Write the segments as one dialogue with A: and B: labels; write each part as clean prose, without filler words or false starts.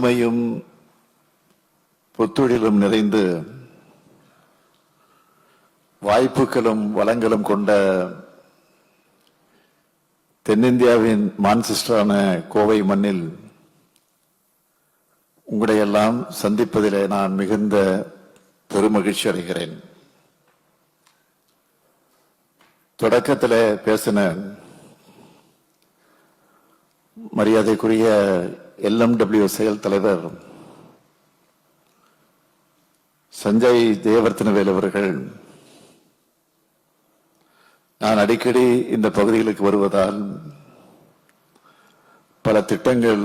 A: புதுமையும் புத்தொழிலும் நிறைந்து வாய்ப்புகளும் வளங்களும் கொண்ட தென்னிந்தியாவின் மான்செஸ்டரான கோவை மண்ணில் உங்களையெல்லாம் சந்திப்பதிலே நான் மிகுந்த பெருமகிழ்ச்சி அடைகிறேன். தொடக்கத்தில் பேசின மரியாதைக்குரிய LMW செயல் தலைவர் சஞ்சய் தேவர்த்தனவேல் அவர்கள், நான் அடிக்கடி இந்த பகுதிகளுக்கு வருவதால் பல திட்டங்கள்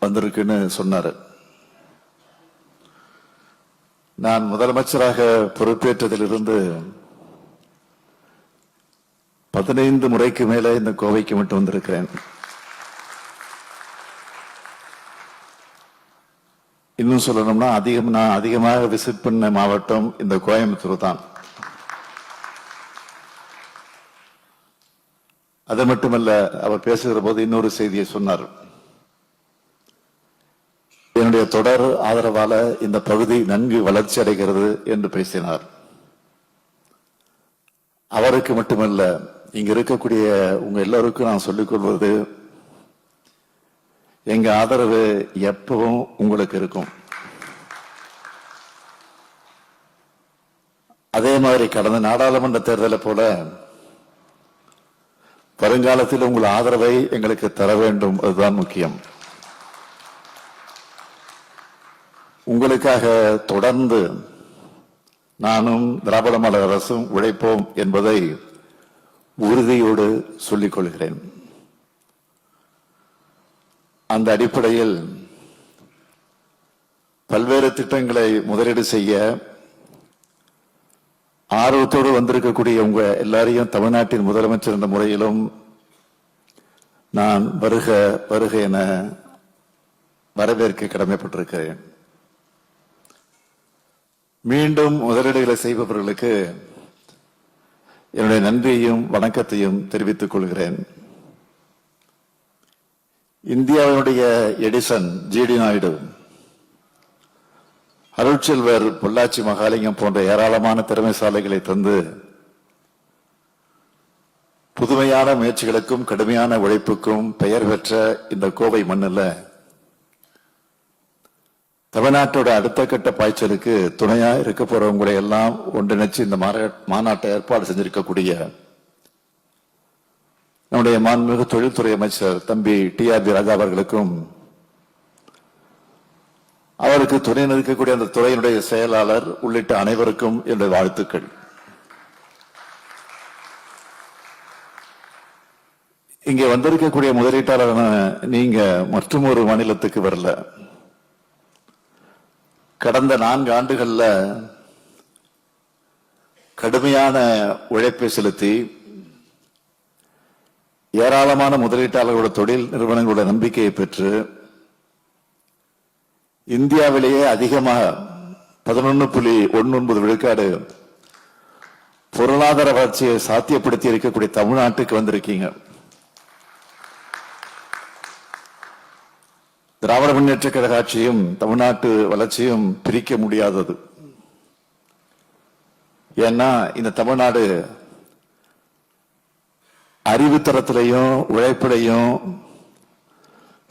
A: வந்திருக்குன்னு சொன்னார். நான் முதலமைச்சராக பொறுப்பேற்றதிலிருந்து 15 முறைக்கு மேல இந்த கோவைக்கு மட்டும் வந்திருக்கிறேன். இன்னும் சொல்லணும்னா நான் அதிகமாக விசிட் பண்ண மாவட்டம் இந்த கோயம்புத்தூர் தான். அது மட்டுமல்ல, அவர் பேசுகிற போது இன்னொரு செய்தியை சொன்னார். என்னுடைய தொடர் ஆதரவால இந்த பகுதி நன்கு வளர்ச்சி அடைகிறது என்று பேசினார். அவருக்கு மட்டுமல்ல, இங்க இருக்கக்கூடிய உங்க எல்லாருக்கும் நான் சொல்லிக் கொள்வது, எங்க ஆதரவு எப்பவும் உங்களுக்கு இருக்கும். அதே மாதிரி கடந்த நாடாளுமன்ற தேர்தலை போல வருங்காலத்தில் உங்கள் ஆதரவை எங்களுக்கு தர வேண்டும், அதுதான் முக்கியம். உங்களுக்காக தொடர்ந்து நானும் திராவிட மாடல் அரசும் உழைப்போம் என்பதை உறுதியோடு சொல்லிக் கொள்கிறேன். அந்த அடிப்படையில் பல்வேறு திட்டங்களை முதலீடு செய்ய ஆர்வத்தோடு வந்திருக்கக்கூடிய உங்க எல்லாரையும் தமிழ்நாட்டின் முதலமைச்சர் என்ற முறையிலும் நான் வருக வருக என வரவேற்க கடமைப்பட்டிருக்கிறேன். மீண்டும் முதலீடுகளை செய்பவர்களுக்கு என்னுடைய நன்றியையும் வணக்கத்தையும் தெரிவித்துக் கொள்கிறேன். இந்தியாவினுடைய எடிசன் ஜிடி நாயுடு, அருட்செல்வர் பொள்ளாச்சி மகாலிங்கம் போன்ற ஏராளமான திறமைசாலைகளை தந்து புதுமையான முயற்சிகளுக்கும் கடுமையான உழைப்புக்கும் பெயர் பெற்ற இந்த கோவை மண்ணில் தமிழ்நாட்டோட அடுத்த கட்ட பாய்ச்சலுக்கு துணையா இருக்க போறவங்களை எல்லாம் ஒன்றிணைச்சு இந்த மாநாட்டை ஏற்பாடு செஞ்சிருக்கக்கூடிய நம்முடைய மாண்புமிகு தொழில்துறை அமைச்சர் தம்பி TRB ராஜா அவர்களுக்கும், அவருக்கு துணை நிற்கக்கூடிய அந்த துறையினுடைய செயலாளர் உள்ளிட்ட அனைவருக்கும் என்னுடைய வாழ்த்துக்கள். இங்கே வந்திருக்கக்கூடிய முதலீட்டாளரான நீங்க மற்றும் ஒரு மாநிலத்துக்கு வரல. கடந்த 4 ஆண்டுகள்ல கடுமையான உழைப்பை செலுத்தி ஏராளமான முதலீட்டாளர்களோட தொழில் நிறுவனங்களோட நம்பிக்கையை பெற்று இந்தியாவிலேயே அதிகமாக 11.19 விழுக்காடு பொருளாதார வளர்ச்சியை சாத்தியப்படுத்தி இருக்கக்கூடிய தமிழ்நாட்டுக்கு வந்திருக்கீங்க. திராவிட முன்னேற்ற கழக ஆட்சியும் தமிழ்நாட்டு வளர்ச்சியும் பிரிக்க முடியாதது. ஏன்னா இந்த தமிழ்நாடு அறிவுத்தரத்திலையும் உழைப்பிலையும்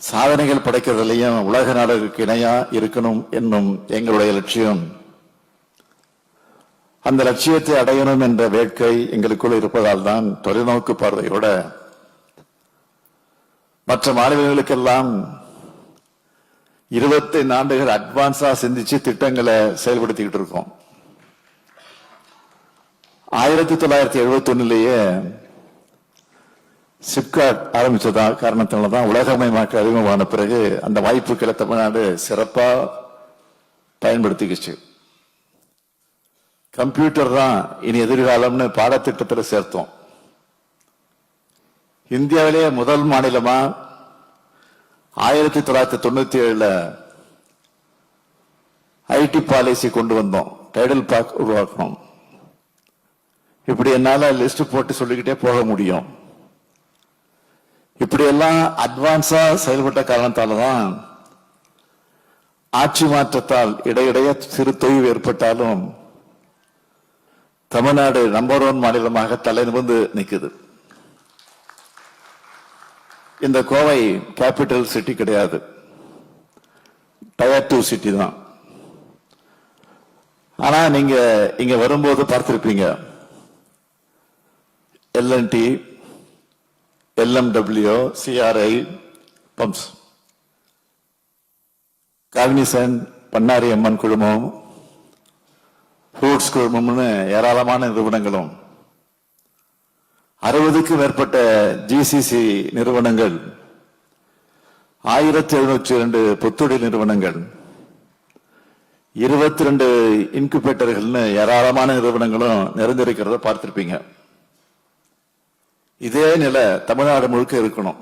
A: சாதனைகள் படைக்கிறதுலையும் உலக நாடுகளுக்கு இணையா இருக்கணும் என்னும் எங்களுடைய லட்சியம். அந்த லட்சியத்தை அடையணும் என்ற வேட்கை எங்களுக்குள் இருப்பதால் தான் தொலைநோக்கு பார்வையோட மற்ற மாநிலங்களுக்கெல்லாம் 25 ஆண்டுகள் அட்வான்ஸா சிந்திச்சு திட்டங்களை செயல்படுத்திக்கிட்டு இருக்கோம். 1971 சிப்காட் ஆரம்பிச்சதா காரணத்தினால்தான் உலகமயமாக்க அறிமுகமான பிறகு அந்த வாய்ப்புகளை தமிழ்நாடு சிறப்பா பயன்படுத்திக்கிச்சு. கம்ப்யூட்டர் தான் இனி எதிர்காலம்னு பாடத்திட்டத்தில் சேர்த்தோம். இந்தியாவிலேயே முதல் மாநிலமா 1997 ஐடி பாலிசி கொண்டு வந்தோம். டைடல் பார்க் உருவாக்கணும். இப்படி என்னால லிஸ்ட் போட்டு சொல்லிக்கிட்டே போக முடியும். இப்படி எல்லாம் அட்வான்ஸா செயல்பட்ட காரணத்தாலதான் ஆட்சி மாற்றத்தால் இடையிடையே சிறு தொய்வு ஏற்பட்டாலும் தமிழ்நாடு நம்பர் 1 மாநிலமாக தலை நிமிர்ந்து நிற்குது. இந்த கோவை கேபிட்டல் சிட்டி கிடையாது, டயர் 2 சிட்டி தான். ஆனா நீங்க இங்க வரும்போது பார்த்திருப்பீங்க, L and T, LMW, CRI pumps, Cognizant, Bannari Amman குழுமம், ஃப்ரூட்ஸ் குழுமம்னு ஏராளமான நிறுவனங்களும் 60க்கும் மேற்பட்ட ஜிசிசி நிறுவனங்கள், 1702 புத்தொழில் நிறுவனங்கள், 22 இன்குபேட்டர்கள்னு ஏராளமான நிறுவனங்களும் நிறைந்திருக்கிறத பார்த்திருப்பீங்க. இதே நிலை தமிழ்நாடு முழுக்க இருக்கணும்,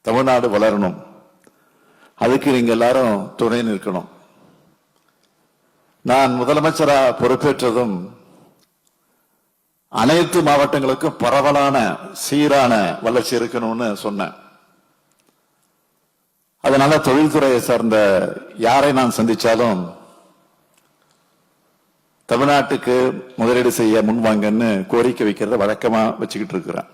A: தமிழ்நாடு வளரணும். அதுக்கு நீங்க எல்லாரும் துணை நிற்கணும். நான் முதலமைச்சரா பொறுப்பேற்றதும் அனைத்து மாவட்டங்களுக்கும் பரவலான சீரான வளர்ச்சி இருக்கணும்னு சொன்னேன். அதனால தொழில்துறையை சார்ந்த யாரை நான் சந்திச்சாலும் தமிழ்நாட்டுக்கு முதலீடு செய்ய முன்வாங்கன்னு கோரிக்கை வைக்கிறத வழக்கமா வச்சுக்கிட்டு இருக்கிறேன்.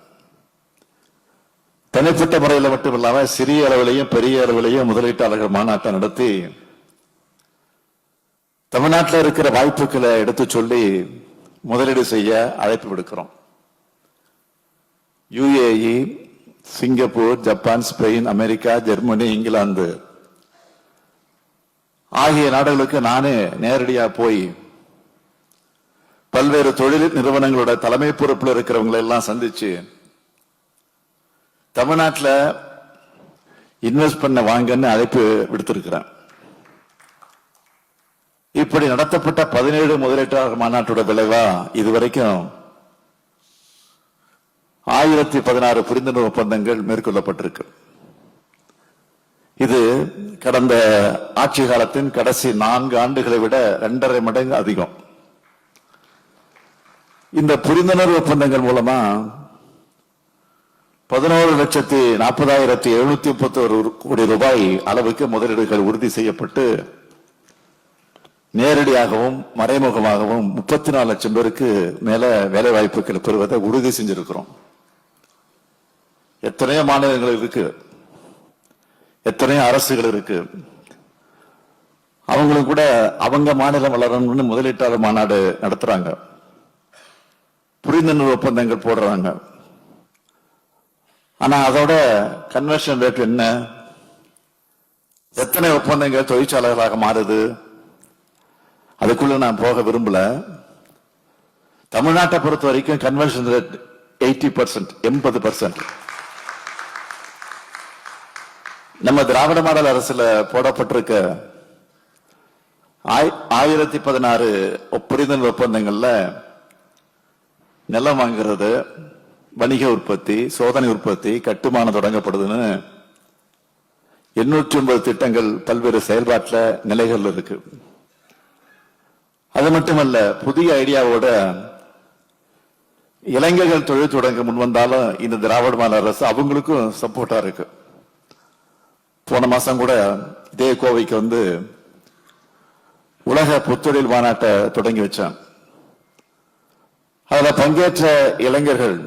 A: தனிப்பட்ட முறையில் மட்டும் இல்லாம சிறிய அளவிலையும் பெரிய அளவிலையும் முதலீட்டாளர்கள் மாநாட்டை நடத்தி தமிழ்நாட்டில் இருக்கிற வாய்ப்புகளை எடுத்து சொல்லி முதலீடு செய்ய அழைப்பு விடுக்கிறோம். UAE, Singapore, Japan, Spain, America, Germany, England ஆகிய நாடுகளுக்கு நானே நேரடியா போய் பல்வேறு தொழில் நிறுவனங்களோட தலைமை பொறுப்பில் இருக்கிறவங்களை எல்லாம் சந்திச்சு தமிழ்நாட்டில் இன்வெஸ்ட் பண்ண வாங்கன்னு அழைப்பு விடுத்திருக்கிறேன். இப்படி நடத்தப்பட்ட 17 முதலீட்டாளர் மாநாட்டோட விளைவா இதுவரைக்கும் 1016 புரிந்துணர்வு ஒப்பந்தங்கள் மேற்கொள்ளப்பட்டிருக்கு. இது கடந்த ஆட்சி காலத்தின் கடைசி 4 ஆண்டுகளை விட 2.5 மடங்கு அதிகம். இந்த புரிந்துணர்வு ஒப்பந்தங்கள் மூலமா 11,40,731 கோடி ரூபாய் அளவுக்கு முதலீடுகள் உறுதி செய்யப்பட்டு நேரடியாகவும் மறைமுகமாகவும் 34 லட்சம் பேருக்கு மேல வேலை வாய்ப்புகள் பெறுவதை உறுதி செஞ்சிருக்கிறோம். எத்தனையோ மாநிலங்கள் இருக்கு, எத்தனையோ அரசுகள் இருக்கு, அவங்களும் கூட அவங்க மாநிலம் வளரணும்னு முதலீட்டாளர் மாநாடு நடத்துறாங்க, புரிந்துணர்வு ஒப்பந்தங்கள் போடுறாங்க. ஆனா அதோட கன்வர்ஷன் ரேட் என்ன, எத்தனை ஒப்பந்தங்கள் தொழிற்சாலைகளாக மாறுது, அதுக்குள்ள நான் போக விரும்பல. தமிழ்நாட்டை பொறுத்த வரைக்கும் கன்வர்ஷன் ரேட் 80%, 80%. நம்ம திராவிட மாடல் அரசுல போடப்பட்டிருக்க 1016 புரிந்துணர்வு ஒப்பந்தங்கள்ல நிலம் வாங்குறது, வணிக உற்பத்தி, சோதனை உற்பத்தி, கட்டுமானம் தொடங்கப்படுதுன்னு 809 திட்டங்கள் பல்வேறு செயல்பாட்டில் நிலைகள் இருக்கு. அது மட்டுமல்ல, புதிய ஐடியாவோட இளைஞர்கள் தொழில் தொடங்க முன்வந்தாலும் இந்த திராவிட மாடல் அரசு அவங்களுக்கும் சப்போர்ட்டா இருக்கு. போன மாசம் கூட இதே கோவைக்கு வந்து உலக புத்தொழில் மாநாட்டை தொடங்கி வச்சான். அதுல பங்கேற்ற இளைஞர்கள்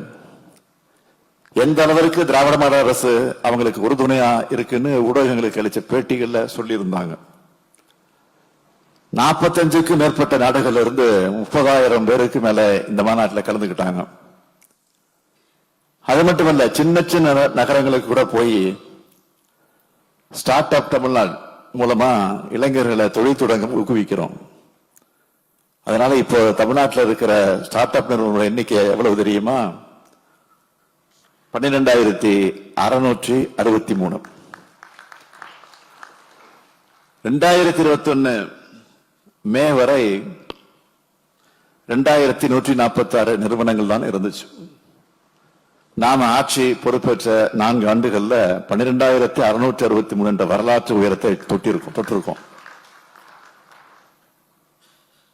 A: எந்த அளவிற்கு திராவிட மாடல் அரசு அவங்களுக்கு உறுதுணையா இருக்குன்னு ஊடகங்களுக்கு அளிச்ச பேட்டிகள்ல சொல்லி இருந்தாங்க. 45க்கும் மேற்பட்ட நாடுகள்ல இருந்து 30,000 பேருக்கு மேல இந்த மாநாட்டில் கலந்துக்கிட்டாங்க. அது மட்டுமல்ல, சின்ன சின்ன நகரங்களுக்கு கூட போய் ஸ்டார்ட் அப் தமிழ்நாடு மூலமா இளைஞர்களை தொழில் தொடங்க ஊக்குவிக்கிறோம். அதனால இப்போ தமிழ்நாட்டில் இருக்கிற ஸ்டார்ட் அப் நிறுவனங்களோட எண்ணிக்கை எவ்வளவு தெரியுமா? 12,663. 2021 மே வரை 2,146 நிறுவனங்கள் தான் இருந்துச்சு. நாம ஆட்சி பொறுப்பேற்ற 4 ஆண்டுகள்ல 12,663 என்ற வரலாற்று உயரத்தை தொட்டிருக்கோம்.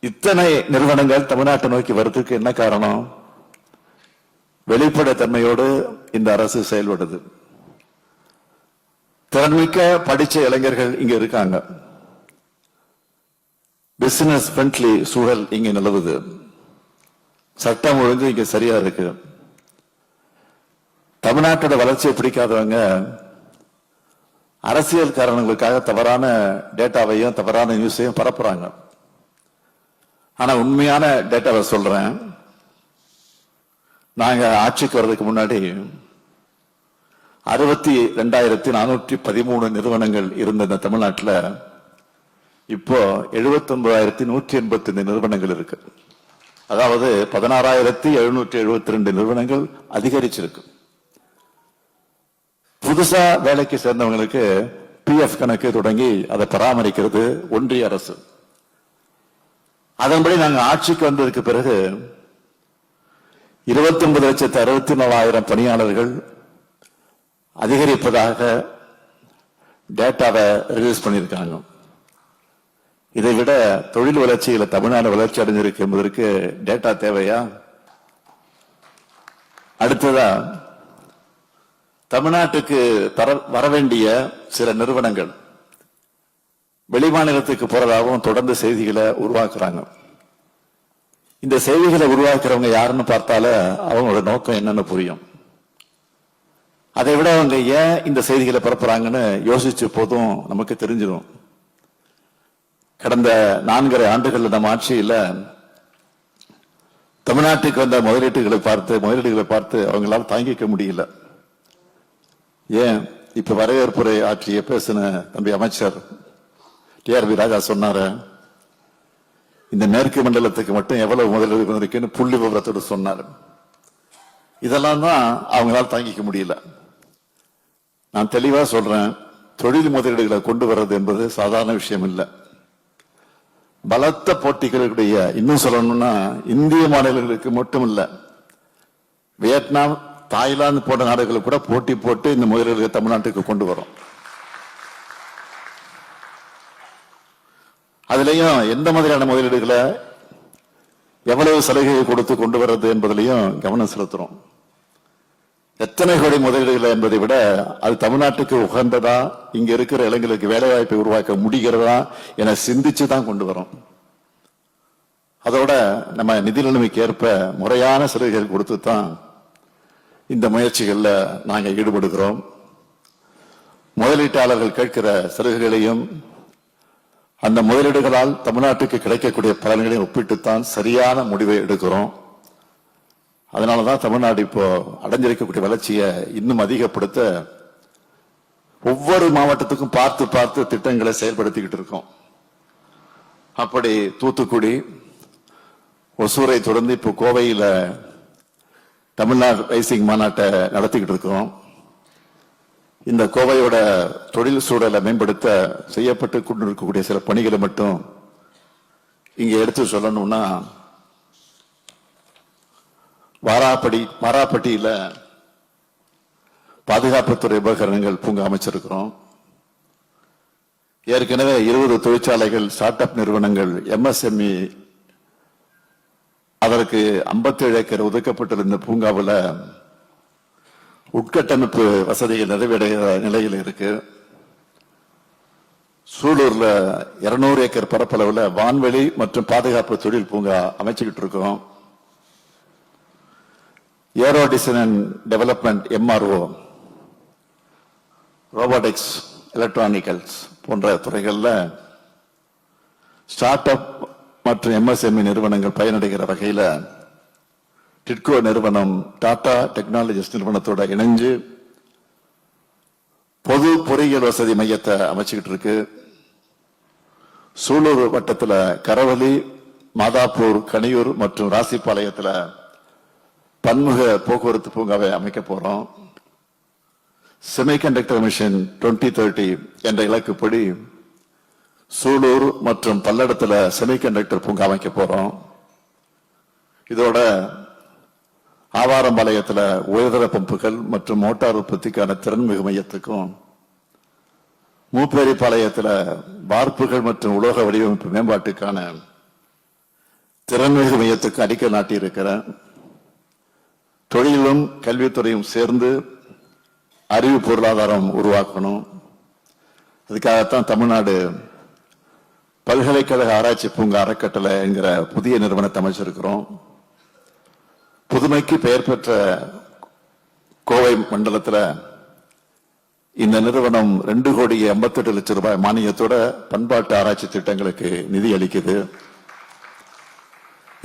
A: இத்தனை நிறுவனங்கள் தமிழ்நாட்டை நோக்கி வருவதற்கு என்ன காரணம்? வெளிப்படைத்தன்மையோடு இந்த அரசு செயல்படுது. திறன்மிக்க படிச்ச இளைஞர்கள் இங்க இருக்காங்க. பிசினஸ் ஃப்ரெண்ட்லி சூழல் இங்க நிலவுது. சட்டம் ஒழுங்கு இங்க சரியா இருக்கு. தமிழ்நாட்டோட வளர்ச்சியை பிடிக்காதவங்க அரசியல் காரணங்களுக்காக தவறான டேட்டாவையும் தவறான நியூஸையும் பரப்புறாங்க. ஆனா உண்மையான டேட்டாவை சொல்றேன். நாங்க ஆட்சிக்கு வர்றதுக்கு முன்னாடி 62,413 நிறுவனங்கள் இருந்த இந்த தமிழ்நாட்டில் இப்போ 79,185 நிறுவனங்கள் இருக்கு. அதாவது 16,772 நிறுவனங்கள் அதிகரிச்சிருக்கு. புதுசா வேலைக்கு சேர்ந்தவங்களுக்கு PF கணக்கு தொடங்கி அதை பராமரிக்கிறது ஒன்றிய அரசு. அதன்படி நாங்க ஆட்சிக்கு வந்ததுக்கு பிறகு 29,64,000 பணியாளர்கள் அதிகரிப்பதாக டேட்டாவை ரிலீஸ் பண்ணியிருக்காங்க. இதை விட தொழில் வளர்ச்சியில தமிழ்நாடு வளர்ச்சி அடைஞ்சிருக்கு என்பதற்கு டேட்டா தேவையா? அடுத்ததா தமிழ்நாட்டுக்கு வர வேண்டிய சில நிறுவனங்கள் வெளிமாநிலத்துக்கு போறதாகவும் தொடர்ந்து செய்திகளை உருவாக்குறாங்க. இந்த செய்திகளை உருவாக்குறவங்க யாருன்னு பார்த்தால அவங்களோட நோக்கம் என்னன்னு புரியும். அதை விட அவங்க ஏன் இந்த செய்திகளை பரப்புறாங்கன்னு யோசிச்ச போதும் நமக்கு தெரிஞ்சிடும். கடந்த 4.5 ஆண்டுகள் நம்ம ஆட்சியில தமிழ்நாட்டுக்கு வந்த முதலீடுகளை பார்த்து அவங்களால தாங்கிக்க முடியல. ஏன் இப்ப வரவேற்புரை ஆற்றிய பேசின தம்பி அமைச்சர் TRB ராஜா சொன்னாரு, இந்த மேற்கு மண்டலத்துக்கு மட்டும் எவ்வளவு முதலீடு இருக்குன்னு புள்ளி விவரத்தோடு சொன்னார். இதெல்லாம் தான் அவங்களால தாங்கிக்க முடியல. நான் தெளிவா சொல்றேன், தொழில் முதலீடுகளை கொண்டு வர்றது என்பது சாதாரண விஷயம் இல்லை. பலத்த போட்டிகளுடைய, இன்னும் சொல்லணும்னா இந்திய மாநிலங்களுக்கு மட்டும் இல்ல, வியட்நாம், தாய்லாந்து போன்ற நாடுகளுக்கு கூட போட்டி போட்டு இந்த முதலீடுகளை தமிழ்நாட்டுக்கு கொண்டு வரும். அதுலயும் எந்த மாதிரியான முதலீடுகளை எவ்வளவு சலுகையை கொடுத்து கொண்டு வர்றது என்பதிலையும் கவனம் செலுத்துறோம். எத்தனை கோடி முதலீடுகளை என்பதை விட அது தமிழ்நாட்டுக்கு உகந்ததா, இங்க இருக்கிற இளைஞர்களுக்கு வேலை வாய்ப்பை உருவாக்க முடிகிறதா என சிந்திச்சு தான் கொண்டு வரோம். அதோட நம்ம நிதி நிலைமைக்கு ஏற்ப முறையான சலுகைகள் கொடுத்து தான் இந்த முயற்சிகள்ல நாங்க ஈடுபடுகிறோம். முதலீட்டாளர்கள் கேட்கிற சலுகைகளையும் அந்த முதலீடுகளால் தமிழ்நாட்டுக்கு கிடைக்கக்கூடிய பலன்களையும் ஒப்பிட்டுத்தான் சரியான முடிவை எடுக்கிறோம். அதனாலதான் தமிழ்நாடு இப்போ அடைஞ்சிருக்கக்கூடிய வளர்ச்சியை இன்னும் அதிகப்படுத்த ஒவ்வொரு மாவட்டத்துக்கும் பார்த்து பார்த்து திட்டங்களை செயல்படுத்திக்கிட்டு இருக்கோம். அப்படி தூத்துக்குடி, ஒசூரை தொடர்ந்து இப்போ கோவையில தமிழ்நாடு ரைசிங் மாநாட்டை நடத்திக்கிட்டு இருக்கோம். இந்த கோவையோட தொழில் சூழலை மேம்படுத்த செய்யப்பட்டு கொண்டிருக்கக்கூடிய சில பணிகளை மட்டும் இங்க எடுத்து சொல்லணும்னா, வாராப்பட்டியில பாதுகாப்புத்துறை உபகரணங்கள் பூங்கா அமைச்சிருக்கிறோம். ஏற்கனவே 20 தொழிற்சாலைகள், ஸ்டார்ட் அப் நிறுவனங்கள், MSME அதற்கு 57 ஏக்கர் ஒதுக்கப்பட்டிருந்த பூங்காவில் உட்கட்டமைப்பு வசதிகள் நிறைவேற நிலையில் இருக்கு. சூலூர்ல 200 ஏக்கர் பரப்பளவுல வான்வெளி மற்றும் பாதுகாப்பு தொழில் பூங்கா அமைச்சுக்கிட்டு இருக்கோம். Aero design and development, MRO, robotics, எலக்ட்ரானிக்கல்ஸ் போன்ற துறைகள்ல ஸ்டார்ட் அப் மற்றும் MSME நிறுவனங்கள் பயனடைகிற வகையில டிட்கோ நிறுவனம் டாடா டெக்னாலஜிஸ் நிறுவனத்தோட இணைஞ்சு பொது பொறியியல் வசதி மையத்தை அமைச்சுக்கிட்டு இருக்கு. சூலூர் வட்டத்தில் கரவலி, மாதாப்பூர், கனியூர் மற்றும் ராசிபாளையத்தில் பன்முக போக்குவரத்து பூங்காவை அமைக்க போறோம். செமிகண்டக்டர் மிஷன் 2030 என்ற இலக்குப்படி சூலூர் மற்றும் பல்லடத்தில் செமிகண்டக்டர் பூங்கா அமைக்க போறோம். இதோட ஆவாரம்பாளையத்தில் உயர்தர பம்புகள் மற்றும் மோட்டார் உற்பத்திக்கான திறன்மிகு மையத்துக்கும், மூப்பேரிப்பாளையத்தில் வார்ப்புகள் மற்றும் உலோக வடிவமைப்பு மேம்பாட்டுக்கான திறன்மிகு மையத்துக்கு அடிக்கல் நாட்டி இருக்கிறேன். தொழிலும் கல்வித்துறையும் சேர்ந்து அறிவு பொருளாதாரம் உருவாக்கணும். அதுக்காகத்தான் தமிழ்நாடு பல்கலைக்கழக ஆராய்ச்சி பூங்கா அறக்கட்டளை என்கிற புதிய நிறுவனத்தை அமைச்சிருக்கிறோம். புதுமைக்கு பெயர் பெற்ற கோவை மண்டலத்தில் இந்த நிறுவனம் 2,88,00,000 ரூபாய் மானியத்தோட பண்பாட்டு ஆராய்ச்சி திட்டங்களுக்கு நிதி அளிக்குது.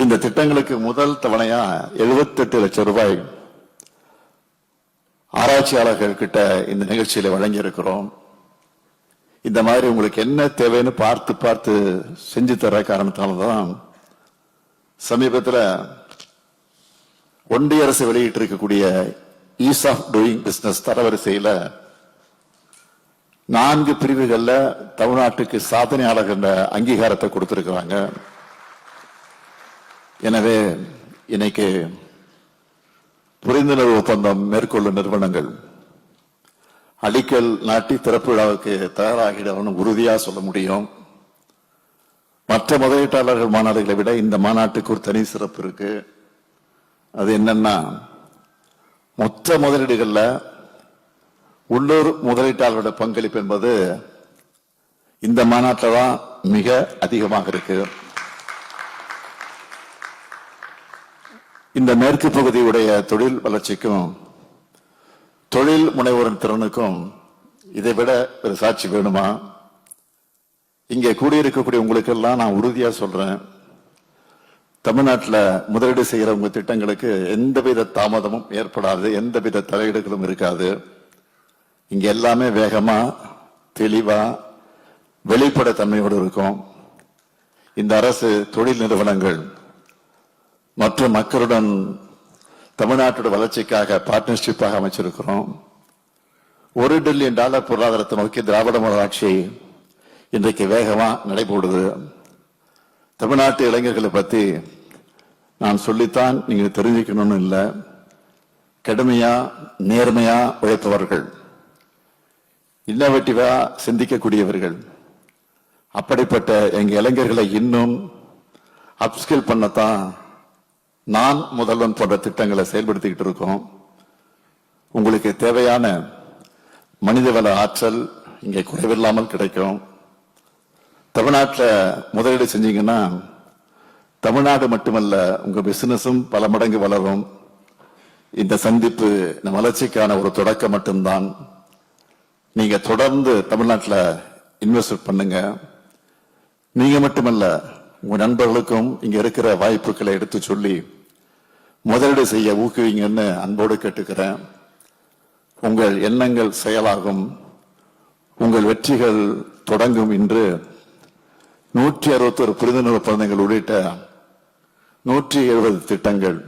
A: இந்த திட்டங்களுக்கு முதல் தவணையா 78 லட்சம் ரூபாய் ஆராய்ச்சியாளர்கள் கிட்ட இந்த நிகழ்ச்சியில வழங்கி இருக்கிறோம். இந்த மாதிரி உங்களுக்கு என்ன தேவைன்னு பார்த்து பார்த்து செஞ்சு தர காரணத்தால்தான் சமீபத்தில் ஒன்றிய அரசு வெளியிட்டு இருக்கக்கூடிய ஈஸ் ஆஃப் டூயிங் பிசினஸ் தரவரிசையில் 4 பிரிவுகள்ல தமிழ்நாட்டுக்கு சாதனையாளர் என்ற அங்கீகாரத்தை கொடுத்திருக்கிறாங்க. எனவே இன்னைக்கு புரிந்துணர்வு ஒப்பந்தம் மேற்கொள்ளும் நிறுவனங்கள் அடிக்கல் நாட்டி திறப்பு விழாவுக்கு தயாராகிடணும் உறுதியா சொல்ல முடியும். மற்ற முதலீட்டாளர்கள் மாநாடுகளை விட இந்த மாநாட்டுக்கு ஒரு தனி சிறப்பு இருக்கு. அது என்னன்னா, மொத்த முதலீடுகள்ல உள்ளூர் முதலீட்டாளர்களோட பங்களிப்பு என்பது இந்த மாநாட்டில் தான் மிக அதிகமாக இருக்கு. இந்த மேற்கு பகுதியுடைய தொழில் வளர்ச்சிக்கும் தொழில் முனைவோரின் திறனுக்கும் இதை விட ஒரு சாட்சி வேணுமா? இங்கே கூடியிருக்கக்கூடிய உங்களுக்கு எல்லாம் நான் உறுதியா சொல்றேன், தமிழ்நாட்டில் முதலீடு செய்கிற உங்க திட்டங்களுக்கு எந்தவித தாமதமும் ஏற்படாது, எந்தவித தலையீடுகளும் இருக்காது. இங்க எல்லாமே வேகமா தெளிவா வெளிப்பட தன்மையோடு இருக்கும். இந்த அரசு தொழில் நிறுவனங்கள் மற்றும் மக்களுடன் தமிழ்நாட்டோட வளர்ச்சிக்காக பார்ட்னர்ஷிப்பாக அமைச்சிருக்கிறோம். $1 டிரில்லியன் பொருளாதாரத்தை நோக்கி திராவிட மாடல் ஆட்சி இன்றைக்கு வேகமா நடைபோடுது. தமிழ்நாட்டு இளைஞர்களை பத்தி நான் சொல்லித்தான் நீங்க தெரிஞ்சுக்கணும்னு இல்லை, கடுமையா நேர்மையா உழைப்பவர்கள், இன்னோவேட்டிவா சிந்திக்கக்கூடியவர்கள். அப்படிப்பட்ட எங்க இளைஞர்களை இன்னும் அப்ஸ்கில் பண்ணத்தான் நான் முதல்வன் போன்ற திட்டங்களை செயல்படுத்திக்கிட்டு இருக்கோம். உங்களுக்கு தேவையான மனிதவள ஆற்றல் இங்கே குறைவில்லாமல் கிடைக்கும். தமிழ்நாட்டில் முதலீடு செஞ்சீங்கன்னா தமிழ்நாடு மட்டுமல்ல, உங்க பிசினஸும் பல மடங்கு வளரும். இந்த சந்திப்பு நம் வளர்ச்சிக்கான ஒரு தொடக்கம் மட்டும்தான். நீங்க தொடர்ந்து தமிழ்நாட்டில் இன்வெஸ்ட் பண்ணுங்க. நீங்க மட்டுமல்ல, உங்க நண்பர்களுக்கும் இங்க இருக்கிற வாய்ப்புகளை எடுத்து சொல்லி முதலீடு செய்ய ஊக்குவிங்கன்னு அன்போடு கேட்டுக்கிறேன். உங்கள் எண்ணங்கள் செயலாகும், உங்கள் வெற்றிகள் தொடங்கும். இன்று 161 புரிந்துணர்வு ஒப்பந்தங்கள் உள்ளிட்ட 170 திட்டங்கள்,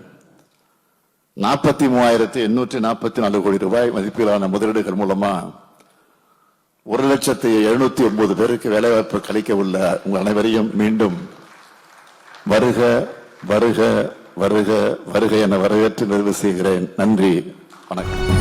A: 43,844 கோடி ரூபாய் மதிப்பிலான முதலீடுகள் மூலமா 1,709,000 பேருக்கு வேலைவாய்ப்பு கிடைக்க உள்ள உங்கள் அனைவரையும் மீண்டும் வருக வருக வருக வருக என வரவேற்று நிறைவு செய்கிறேன். நன்றி, வணக்கம்.